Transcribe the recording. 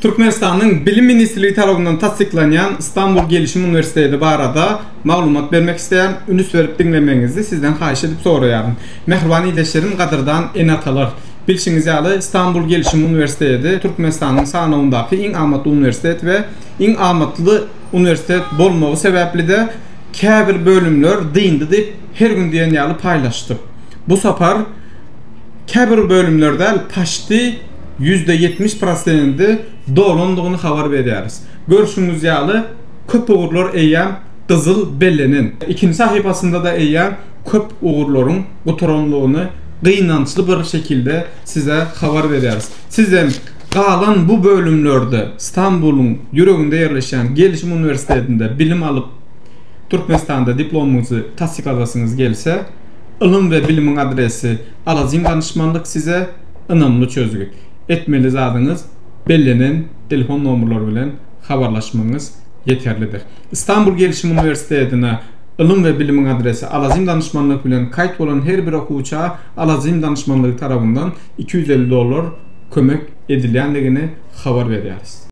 Türkmenistan'ın Bilim Ministrliği tarafından tasdiklanan İstanbul Gelişim Üniversitesi barada maglumat vermek isteyen ünüs verip dinlemenizi sizden xahiş edip soruyorum. Mehriban ileşlerim qadırdan enatalar. Bilişiniz yalı İstanbul Gelişim Üniversitesi Türkmenistan'ın sanağındaki en amatlı üniversitet ve en amatlı üniversitet bolmağı sebeple de käbir bölümler deyindi deyip her gün diyen yalı paylaştı. Bu sapar käbir bölümlerde paşti %70% doğruluğunu haber veririz. Görüşünüz yalı köp uğurlar eyyem Kızıl Belle'nin. İkinci sayfasında da eyyem köp uğurların oturanlığını kıynançlı bir şekilde size haber veririz. Sizden kalan bu bölümlerde İstanbul'un yüreğinde yerleşen Gelişim Üniversitesi'nde bilim alıp Türkmenistan'da diplomunuzu tasdikladasınız gelse, ilim ve bilimin adresi Alazim danışmanlık size önemli çözgü. Etmeli zadınız Belle'nin telefon numaraları bilen haberlaşmanız yeterlidir. İstanbul Gelişim Üniversitesi'ne ilim ve bilimin adresi Alazim danışmanlık bilen kayıt olan her bir okuvçağa Alazim danışmanlığı tarafından $250 kömek edildiğini haber veriyoruz.